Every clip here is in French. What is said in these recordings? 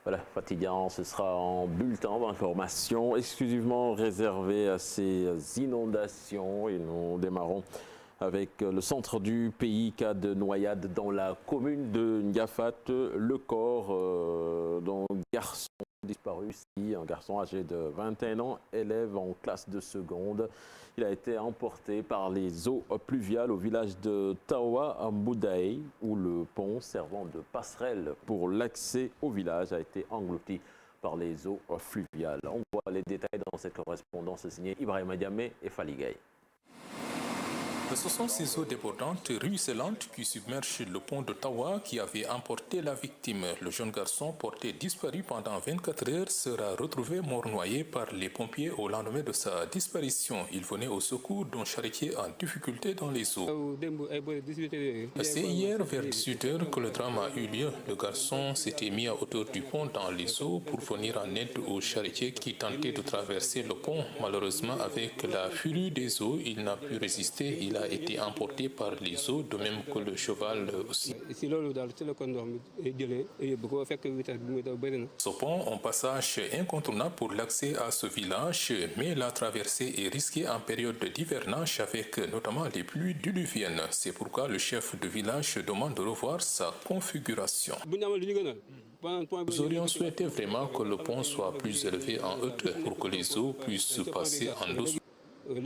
Voilà, fatigant, ce sera en bulletin d'information exclusivement réservé à ces inondations et nous démarrons avec le centre du pays, cas de noyade dans la commune de Ndiafat. Le corps d'un garçon disparu ici, un garçon âgé de 21 ans, élève en classe de seconde. Il a été emporté par les eaux pluviales au village de Tawa à Mboudaï, où le pont servant de passerelle pour l'accès au village a été englouti par les eaux fluviales. On voit les détails dans cette correspondance signée Ibrahima Diamé et Faligay. Ce sont ces eaux débordantes, ruisselantes qui submergent le pont de Tawa qui avait emporté la victime. Le jeune garçon porté disparu pendant 24 heures sera retrouvé mort noyé par les pompiers au lendemain de sa disparition. Il venait au secours d'un charretier en difficulté dans les eaux. C'est hier vers 18 heures que le drame a eu lieu. Le garçon s'était mis à hauteur du pont dans les eaux pour venir en aide au charretier qui tentait de traverser le pont. Malheureusement, avec la furie des eaux, il n'a pu résister. Il a été emporté par les eaux, de même que le cheval aussi. Ce pont, un passage incontournable pour l'accès à ce village, mais la traversée est risquée en période d'hivernage avec notamment les pluies diluviennes. C'est pourquoi le chef de village demande de revoir sa configuration. Nous aurions souhaité vraiment que le pont soit plus élevé en hauteur pour que les eaux puissent passer en douce. Le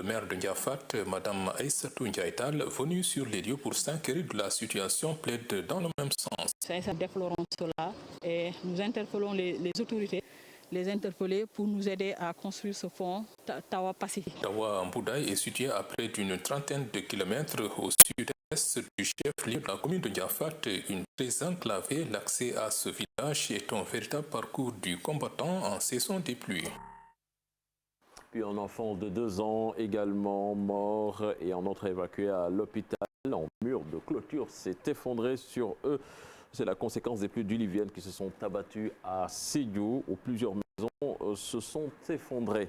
maire de Ndiafat, Mme Aïssatou Ndiaïtal, venue sur les lieux pour s'inquiéter de la situation, plaide dans le même sens. Nous déplorons cela et nous interpellons les autorités, les interpeller pour nous aider à construire ce pont Tawa Pacifique. Tawa Mboudaï est situé à près d'une trentaine de kilomètres au sud-est du chef-lieu de la commune de Ndiafat, une très enclavée. L'accès à ce village est un véritable parcours du combattant en saison des pluies. Puis un enfant de 2 ans également mort et un autre évacué à l'hôpital. Un mur de clôture s'est effondré sur eux. C'est la conséquence des pluies diluviennes qui se sont abattues à Sédhiou, où plusieurs maisons se sont effondrées.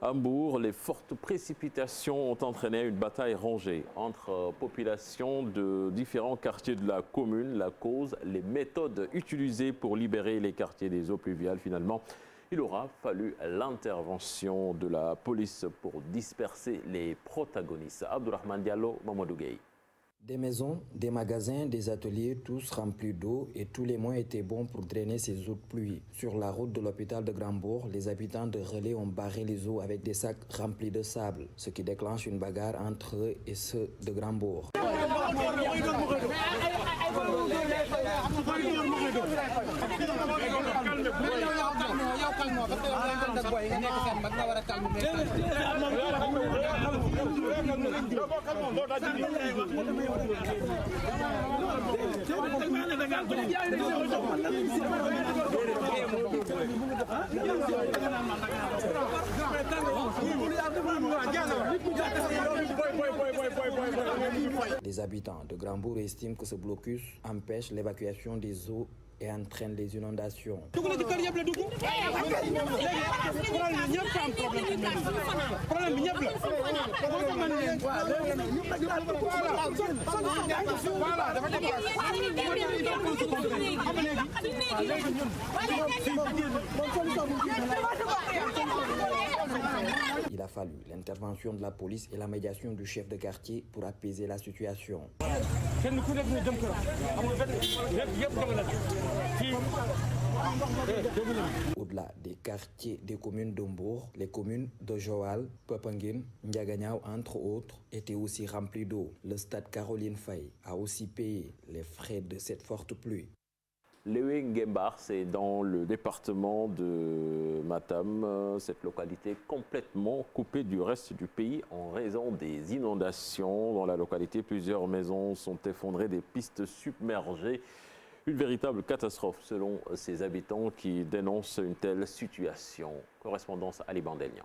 À Mbour, les fortes précipitations ont entraîné une bataille rangée entre populations de différents quartiers de la commune. La cause, les méthodes utilisées pour libérer les quartiers des eaux pluviales. Finalement, il aura fallu l'intervention de la police pour disperser les protagonistes. Abdourahmane Diallo, Mamadou Gueye. Des maisons, des magasins, des ateliers, tous remplis d'eau et tous les moyens étaient bons pour drainer ces eaux de pluie. Sur la route de l'hôpital de Grandbourg, les habitants de Relais ont barré les eaux avec des sacs remplis de sable, ce qui déclenche une bagarre entre eux et ceux de Grandbourg. Les habitants de Grandbourg estiment que ce blocus empêche l'évacuation des eaux et entraîne les inondations. Il a fallu l'intervention de la police et la médiation du chef de quartier pour apaiser la situation. Au-delà des quartiers des communes d'Ombourg, les communes de Joal, Popengine, Ndiaganiao, entre autres, étaient aussi remplies d'eau. Le stade Caroline Faye a aussi payé les frais de cette forte pluie. Lewe Ngembar, c'est dans le département de Matam, cette localité complètement coupée du reste du pays en raison des inondations. Dans la localité, plusieurs maisons sont effondrées, des pistes submergées. Une véritable catastrophe selon ces habitants qui dénoncent une telle situation. Correspondance à Ali Bandelian.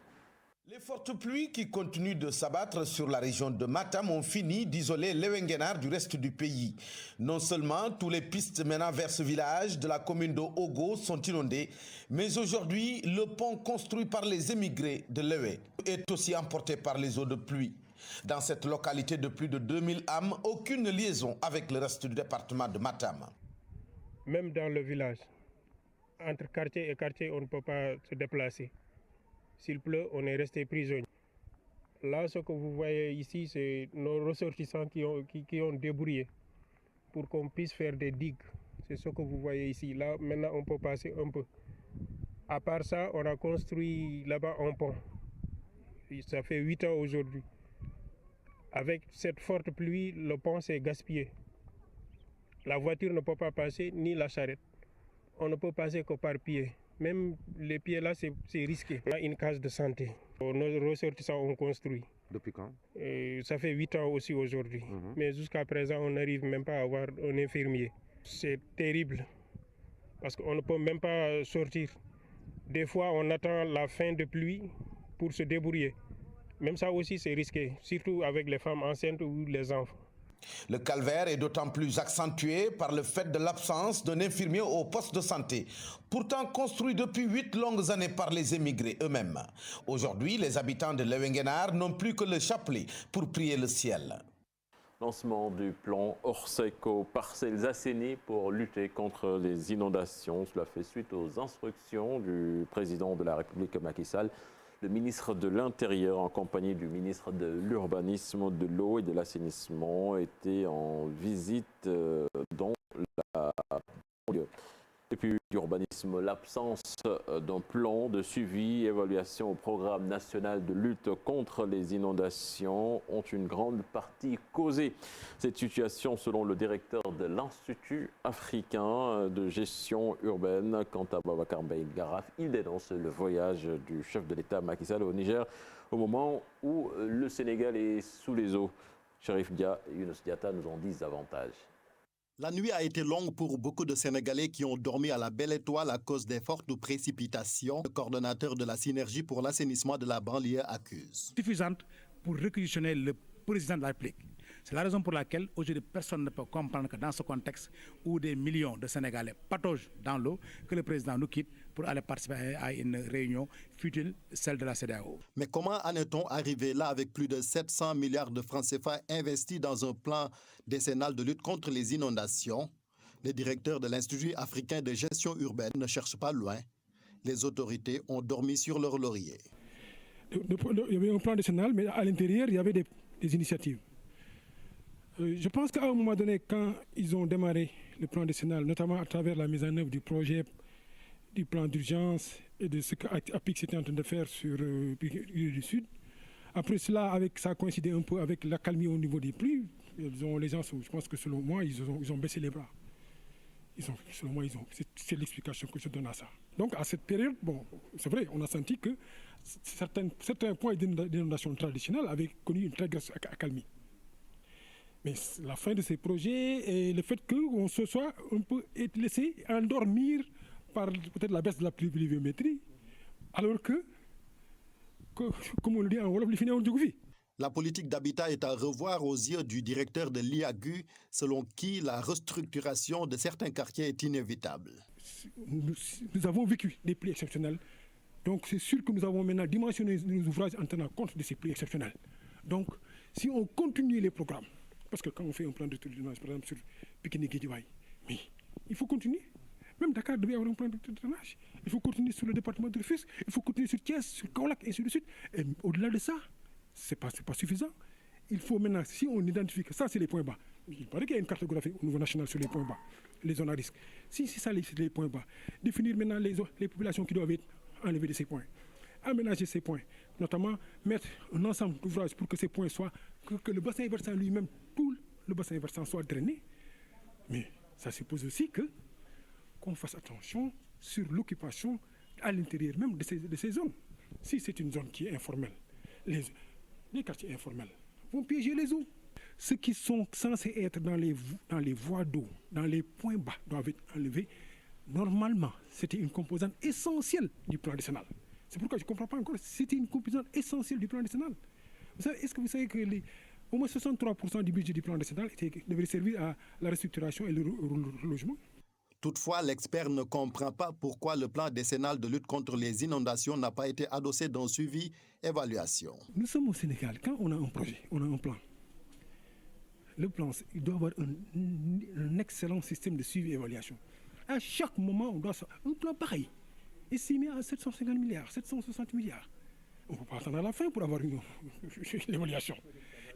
Les fortes pluies qui continuent de s'abattre sur la région de Matam ont fini d'isoler Lewengenar du reste du pays. Non seulement tous les pistes menant vers ce village de la commune de Ogo sont inondées, mais aujourd'hui, le pont construit par les émigrés de Lewe est aussi emporté par les eaux de pluie. Dans cette localité de plus de 2000 âmes, aucune liaison avec le reste du département de Matam. même dans le village. Entre quartier et quartier, on ne peut pas se déplacer. S'il pleut, on est resté prisonnier. Là, ce que vous voyez ici, c'est nos ressortissants qui ont débrouillé pour qu'on puisse faire des digues. C'est ce que vous voyez ici. Là, maintenant, on peut passer un peu. À part ça, on a construit là-bas un pont. Ça fait 8 ans aujourd'hui. Avec cette forte pluie, le pont s'est gaspillé. La voiture ne peut pas passer, ni la charrette. On ne peut passer que par pied. Même les pieds là, c'est risqué. On a une case de santé. Nos ressortissants ont construit. Depuis quand? Ça fait 8 ans aussi aujourd'hui. Mais jusqu'à présent, on n'arrive même pas à avoir un infirmier. C'est terrible. Parce qu'on ne peut même pas sortir. Des fois, on attend la fin de pluie pour se débrouiller. Même ça aussi, c'est risqué, surtout avec les femmes enceintes ou les enfants. Le calvaire est d'autant plus accentué par le fait de l'absence d'un infirmier au poste de santé, pourtant construit depuis 8 longues années par les émigrés eux-mêmes. Aujourd'hui, les habitants de Lewenguenar n'ont plus que le chapelet pour prier le ciel. Lancement du plan Orsec aux parcelles assainies pour lutter contre les inondations. Cela fait suite aux instructions du président de la République Macky Sall. Le ministre de l'Intérieur, en compagnie du ministre de l'Urbanisme, de l'Eau et de l'Assainissement, était en visite dans la banlieue. Depuis l'urbanisme, l'absence d'un plan de suivi et évaluation au programme national de lutte contre les inondations ont une grande partie causé cette situation, selon le directeur de l'Institut africain de gestion urbaine. Quant à Babacar Mbaye Garaf, il dénonce le voyage du chef de l'État Macky Sall au Niger au moment où le Sénégal est sous les eaux. Cherif Dia et Younous Diatta nous en disent davantage. La nuit a été longue pour beaucoup de Sénégalais qui ont dormi à la belle étoile à cause des fortes précipitations. Le coordonnateur de la synergie pour l'assainissement de la banlieue accuse. Suffisante pour réquisitionner le président de la République. C'est la raison pour laquelle aujourd'hui personne ne peut comprendre que dans ce contexte où des millions de Sénégalais pataugent dans l'eau, que le président nous quitte pour aller participer à une réunion futile, celle de la CEDEAO. Mais comment en est-on arrivé là avec plus de 700 milliards de francs CFA investis dans un plan décennal de lutte contre les inondations? Le directeur de l'Institut africain de gestion urbaine ne cherche pas loin. Les autorités ont dormi sur leur laurier. Il y avait un plan décennal, mais à l'intérieur, il y avait des initiatives. Je pense qu'à un moment donné, quand ils ont démarré le plan décennal, notamment à travers la mise en œuvre du projet, du plan d'urgence et de ce qu'APIX était en train de faire sur l'île du Sud, après cela, ça a coïncidé un peu avec l'accalmie au niveau des pluies. Les gens, je pense que selon moi, ils ont baissé les bras. Selon moi, c'est l'explication que je donne à ça. Donc à cette période, bon, c'est vrai, on a senti que certains points d'inondation traditionnelle avaient connu une très grosse accalmie. Mais la fin de ces projets et le fait qu'on se soit un peu laissé endormir par peut-être la baisse de la pluviométrie, alors que comme on le dit en Wolof, les ont du. La politique d'habitat est à revoir aux yeux du directeur de l'IAGU, selon qui la restructuration de certains quartiers est inévitable. Nous avons vécu des pluies exceptionnelles, donc c'est sûr que nous avons maintenant dimensionné nos ouvrages en tenant compte de ces pluies exceptionnelles. Donc si on continue les programmes, parce que quand on fait un plan de drainage, par exemple sur Pikine-Guédiawaye, mais il faut continuer. Même Dakar devait avoir un plan de drainage. Il faut continuer sur le département de Rufisque, il faut continuer sur Thiès, sur Kaolack et ainsi de suite. Et au-delà de ça, c'est pas suffisant. Il faut maintenant, si on identifie que ça, c'est les points bas. Il paraît qu'il y a une cartographie au niveau national sur les points bas, les zones à risque. Si c'est ça les points bas, définir maintenant les populations qui doivent être enlevées de ces points, aménager ces points, notamment mettre un ensemble d'ouvrages pour que ces points soient, que le bassin versant lui-même, tout le bassin versant soit drainé. Mais ça suppose aussi qu'on fasse attention sur l'occupation à l'intérieur même de ces zones. Si c'est une zone qui est informelle, les quartiers informels vont piéger les eaux. Ceux qui sont censés être dans les voies d'eau, dans les points bas, doivent être enlevés. Normalement, c'était une composante essentielle du plan décennal. C'est pourquoi je ne comprends pas encore. C'était une composante essentielle du plan décennal. Est-ce que vous savez que au moins 63% du budget du plan décennal devrait servir à la restructuration et le relogement? Toutefois, l'expert ne comprend pas pourquoi le plan décennal de lutte contre les inondations n'a pas été adossé d'un suivi-évaluation. Nous sommes au Sénégal. Quand on a un projet, on a un plan. Le plan, il doit avoir un excellent système de suivi-évaluation. À chaque moment, on doit un plan pareil, estimé à 750 milliards, 760 milliards. On ne peut pas attendre à la fin pour avoir une évaluation.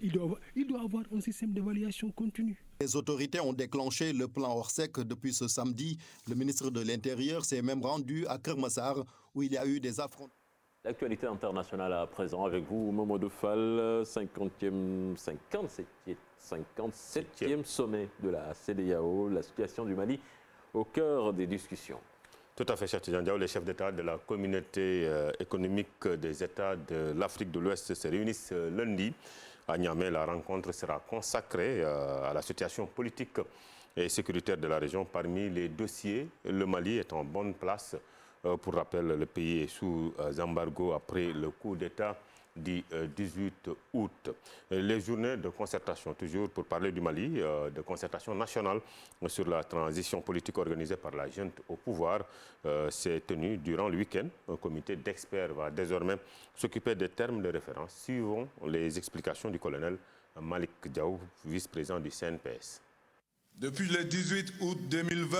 Il doit avoir un système d'évaluation continue. Les autorités ont déclenché le plan Orsec depuis ce samedi. Le ministre de l'Intérieur s'est même rendu à Kermassar où il y a eu des affrontements. L'actualité internationale à présent avec vous, Mamadou Fall, 57e sommet de la CEDEAO, la situation du Mali au cœur des discussions. Tout à fait, cher Tidjane Diaw. Les chefs d'État de la communauté économique des États de l'Afrique de l'Ouest se réunissent lundi à Niamey. La rencontre sera consacrée à la situation politique et sécuritaire de la région. Parmi les dossiers, le Mali est en bonne place. Pour rappel, le pays est sous embargo après le coup d'État du 18 août. Les journées de concertation, toujours pour parler du Mali, de concertation nationale sur la transition politique organisée par la junte au pouvoir, s'est tenue durant le week-end. Un comité d'experts va désormais s'occuper des termes de référence. Suivons les explications du colonel Malick Diaw, vice-président du CNPS. Depuis le 18 août 2020,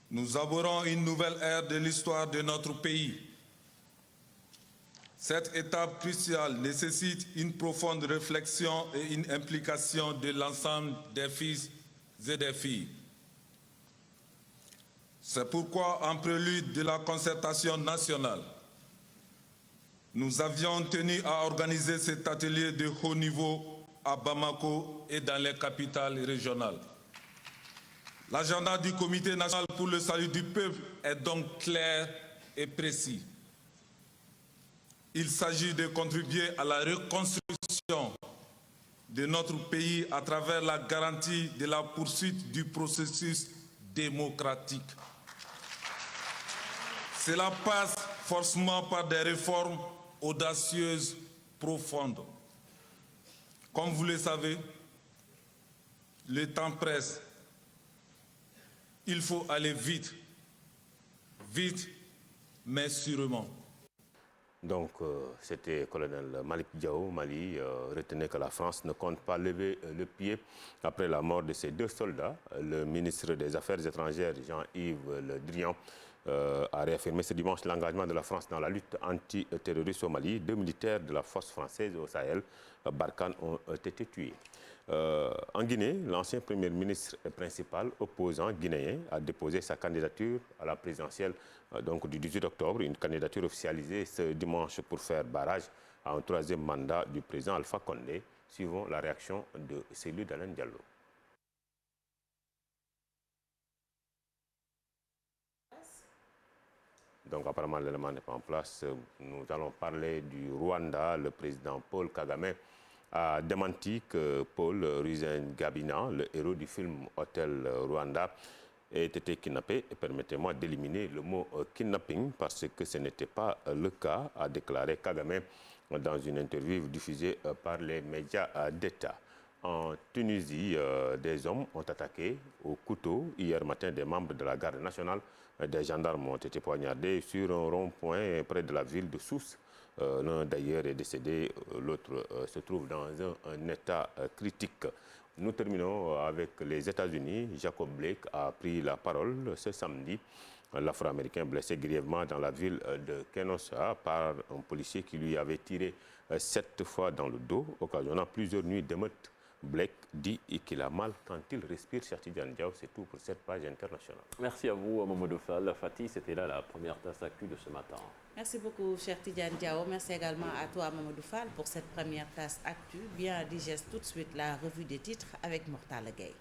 nous abordons une nouvelle ère de l'histoire de notre pays. Cette étape cruciale nécessite une profonde réflexion et une implication de l'ensemble des fils et des filles. C'est pourquoi, en prélude de la concertation nationale, nous avions tenu à organiser cet atelier de haut niveau à Bamako et dans les capitales régionales. L'agenda du Comité national pour le salut du peuple est donc clair et précis. Il s'agit de contribuer à la reconstruction de notre pays à travers la garantie de la poursuite du processus démocratique. Cela passe forcément par des réformes audacieuses, profondes. Comme vous le savez, le temps presse. Il faut aller vite, vite, mais sûrement. Donc, c'était le colonel Malick Diaw, Mali. Retenez que la France ne compte pas lever le pied après la mort de ses deux soldats. Le ministre des Affaires étrangères, Jean-Yves Le Drian, a réaffirmé ce dimanche l'engagement de la France dans la lutte antiterroriste au Mali. 2 militaires de la force française au Sahel, Barkhane, ont été tués. En Guinée, l'ancien premier ministre et principal opposant guinéen a déposé sa candidature à la présidentielle du 18 octobre, une candidature officialisée ce dimanche pour faire barrage à un 3e mandat du président Alpha Condé. Suivons la réaction de Cellou Dalein Diallo. Donc apparemment l'élément n'est pas en place. Nous allons parler du Rwanda. Le président Paul Kagame a démenti que Paul Rusesabagina, le héros du film Hôtel Rwanda, ait été kidnappé. Et permettez-moi d'éliminer le mot kidnapping parce que ce n'était pas le cas, a déclaré Kagame dans une interview diffusée par les médias d'État. En Tunisie, des hommes ont attaqué au couteau hier matin des membres de la garde nationale. Des gendarmes ont été poignardés sur un rond-point près de la ville de Sousse. L'un d'ailleurs est décédé, l'autre se trouve dans un état critique. Nous terminons avec les États-Unis. Jacob Blake a pris la parole ce samedi. L'Afro-Américain blessé grièvement dans la ville de Kenosha par un policier qui lui avait tiré 7 fois dans le dos, occasionnant plusieurs nuits d'émeutes. Blake dit qu'il a mal quand il respire. Cheikh Tidiane Diaw, c'est tout pour cette page internationale. Merci à vous, Mamadou Fall. Fatih, c'était là la première tasse actu de ce matin. Merci beaucoup, cher Tidiane Diaw. Merci également à toi, Mamadou Fall, pour cette première tasse actu. Bien digeste tout de suite la revue des titres avec Mortala Gueye.